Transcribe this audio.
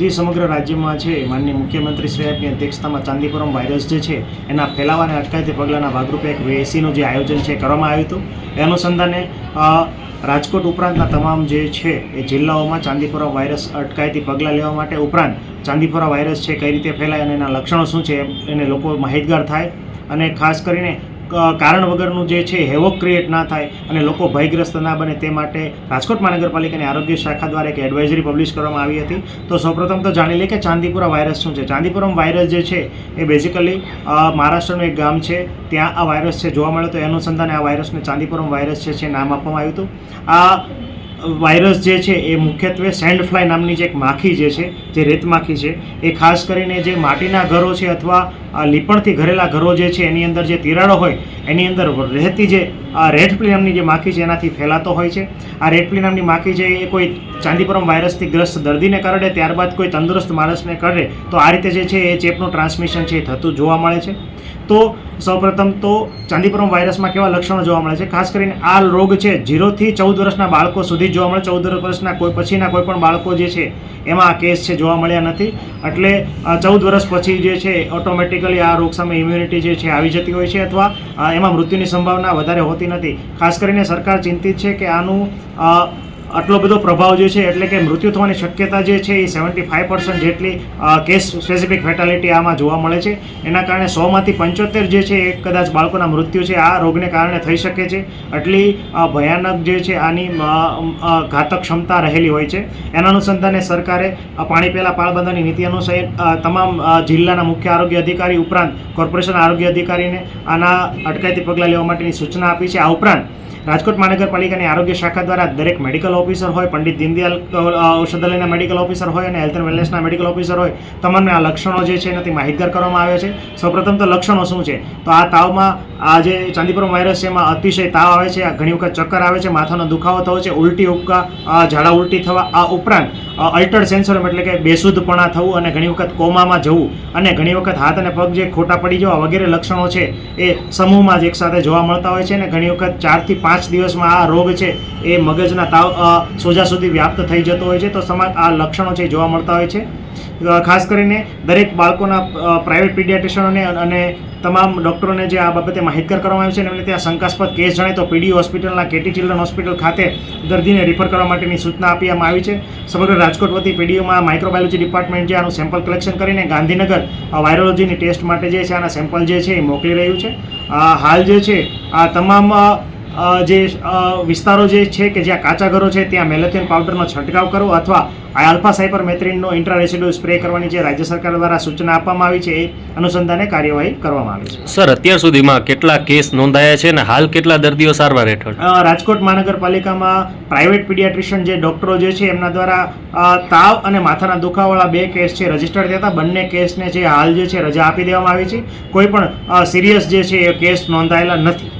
જે સમગ્ર રાજ્યમાં છે માનનીય મુખ્યમંત્રી શ્રી સાહેબની અધ્યક્ષતામાં ચાંદીપુરમ વાયરસ જે છે એના ફેલાવાને અટકાયતી પગલાંના ભાગરૂપે એક વેસીનું જે આયોજન છે કરવામાં આવ્યું હતું. એ અનુસંધાને રાજકોટ ઉપરાંતના તમામ જે છે એ જિલ્લાઓમાં ચાંદીપુરા વાયરસ અટકાયતી પગલાં લેવા માટે ઉપરાંત ચાંદીપુરા વાયરસ છે કઈ રીતે ફેલાય અને એના લક્ષણો શું છે એને લોકો માહિતગાર થાય અને ખાસ કરીને કારણ વગરનું જે છે હેવોક ક્રિએટ ના થાય અને લોકો ભયગ્રસ્ત ના બને તે માટે રાજકોટ મહાનગરપાલિકાની આરોગ્ય શાખા દ્વારા એક એડવાઇઝરી પબ્લિશ કરવામાં આવી હતી. તો સૌપ્રથમ તો જાણી લઈએ કે ચાંદીપુરા વાયરસ શું છે. ચાંદીપુરમ વાયરસ જે છે એ બેઝિકલી મહારાષ્ટ્રનું એક ગામ છે, ત્યાં આ વાયરસ છે જોવા મળ્યો. તો એ અનુસંધાને આ વાયરસને ચાંદીપુરમ વાયરસ છે નામ આપવામાં આવ્યું હતું. આ વાયરસ જે છે એ મુખ્યત્વે સેન્ડ ફ્લાય નામની જે એક માખી જે રેત માખી છે એ ખાસ કરીને જે માટીના ઘરો છે અથવા લીપણથી ઘરેલા ઘરો જે છે એની અંદર જે તિરાડો હોય એની અંદર રહેતી જે રેડ ફ્લી નામની જે માખી છે એનાથી ફેલાતો હોય છે. આ રેડ ફ્લી નામની માખી છે એ કોઈ ચાંદીપુરમ વાયરસથી ગ્રસ્ત દર્દીને કરડે ત્યારબાદ કોઈ તંદુરસ્ત માણસને કરડે તો આ રીતે જે છે એ ચેપનું ટ્રાન્સમિશન છે એ થતું જોવા મળે છે. તો સૌપ્રથમ તો ચાંદીપુરમ વાયરસમાં કેવા લક્ષણો જોવા મળે છે. ખાસ કરીને આ રોગ છે 0 થી 14 વર્ષના બાળકો સુધી જોવા મળે. 14 વર્ષના કોઈ પછીના કોઈ પણ બાળકો જે છે એમાં આ કેસ છે જોવા મળ્યા નથી. એટલે 14 વર્ષ પછી જે છે ઓટોમેટિકલી આ રોગ સામે ઇમ્યુનિટી જે છે આવી જતી હોય છે અથવા એમાં મૃત્યુની સંભાવના વધારે હોતી નથી. ખાસ કરીને સરકાર ચિંતિત છે કે આનું આટલો બધો પ્રભાવ જે છે એટલે કે મૃત્યુ થવાની શક્યતા જે છે એ 75% જેટલી કેસ સ્પેસિફિક ફેટાલિટી આમાં જોવા મળે છે. એના કારણે 100માંથી 75 જે છે એ કદાચ બાળકોના મૃત્યુ છે આ રોગને કારણે થઈ શકે છે. એટલી ભયાનક જે છે આની ઘાતક ક્ષમતા રહેલી હોય છે. એના અનુસંધાને સરકારે પાણી પહેલાં પાળબાંધાની નીતિ અનુસાર તમામ જિલ્લાના મુખ્ય આરોગ્ય અધિકારી ઉપરાંત કોર્પોરેશન આરોગ્ય અધિકારીને આના અટકાયતી પગલાં લેવા માટેની સૂચના આપી છે. આ ઉપરાંત રાજકોટ મહાનગરપાલિકાની આરોગ્ય શાખા દ્વારા દરેક મેડિકલ ઓફિસર હોય, પંડિત દીનદયાલ ઔષધાલયના મેડિકલ ઓફિસર હોય અને હેલ્થ એન્ડ વેલનેસના મેડિકલ ઓફિસર હોય, તમામને આ લક્ષણો જે છે એનાથી માહિતગાર કરવામાં આવે છે. સૌપ્રથમ તો લક્ષણો શું છે તો આ તાવમાં આ જે ચાંદીપુરમ વાયરસ છે એમાં અતિશય તાવ આવે છે, ઘણી વખત ચક્કર આવે છે, માથાનો દુખાવો થવો છે, ઉલટી ઉપકા, ઝાડા ઉલટી થવા, આ ઉપરાંત અલ્ટર્ડ સેન્સોરમ એટલે કે બેશુદ્ધપણા થવું અને ઘણી વખત કોમામાં જવું અને ઘણી વખત હાથ અને પગ જે ખોટા પડી જવા વગેરે લક્ષણો છે એ સમૂહમાં જ એકસાથે જોવા મળતા હોય છે. અને ઘણી વખત 4 થી 5 દિવસમાં આ રોગ છે એ મગજના તાવ સોજા સુધી વ્યાપ્ત થઈ જતો હોય છે. તો આ લક્ષણો છે જોવા મળતા હોય છે. ખાસ કરીને દરેક બાળકોના પ્રાઇવેટ પીડિયાટ્રિશિયનોને અને તમામ ડૉક્ટરોને જે આ બાબતે માહિતગાર કરવામાં આવે છે અને એમને ત્યાં શંકાસ્પદ કેસ જણાય તો પીડી હોસ્પિટલના કેટી ચિલ્ડ્રન હોસ્પિટલ ખાતે દર્દીને રિફર કરવા માટેની સૂચના આપવામાં આવી છે. સમગ્ર રાજકોટ વતી પીડીયુમાં માઇક્રોબાયોલોજી ડિપાર્ટમેન્ટ જે આનું સેમ્પલ કલેક્શન કરીને ગાંધીનગર વાયરોલોજીની ટેસ્ટ માટે જે છે આના સેમ્પલ જે છે એ મોકલી રહ્યું છે. હાલ જે છે આ તમામ જે વિસ્તારો જે છે કે જ્યાં કાચા ઘરો છે ત્યાં મેલેથિયન પાવડરનો છંટકાવ કરવો અથવા આલ્ફા સાયપરમેથ્રિનનો ઇન્ટ્રારેસિડ્યુ સ્પ્રે કરવાની જે રાજ્ય સરકાર દ્વારા સૂચના આપવામાં આવી છે એ અનુસંધાને કાર્યવાહી કરવામાં આવી છે. સર, અત્યાર સુધીમાં કેટલા કેસ નોંધાયા છે અને હાલ કેટલા દર્દીઓ સારવાર હેઠળ? રાજકોટ મહાનગરપાલિકામાં પ્રાઇવેટ પીડિયાટ્રિશિયન જે ડૉક્ટરો જે છે એમના દ્વારા તાવ અને માથાના દુખાવાવાળા 2 કેસ છે રજીસ્ટર્ડ થયા હતા. બંને કેસને જે હાલ જે છે રજા આપી દેવામાં આવી છે. કોઈ પણ સિરિયસ જે છે એ કેસ નોંધાયેલા નથી.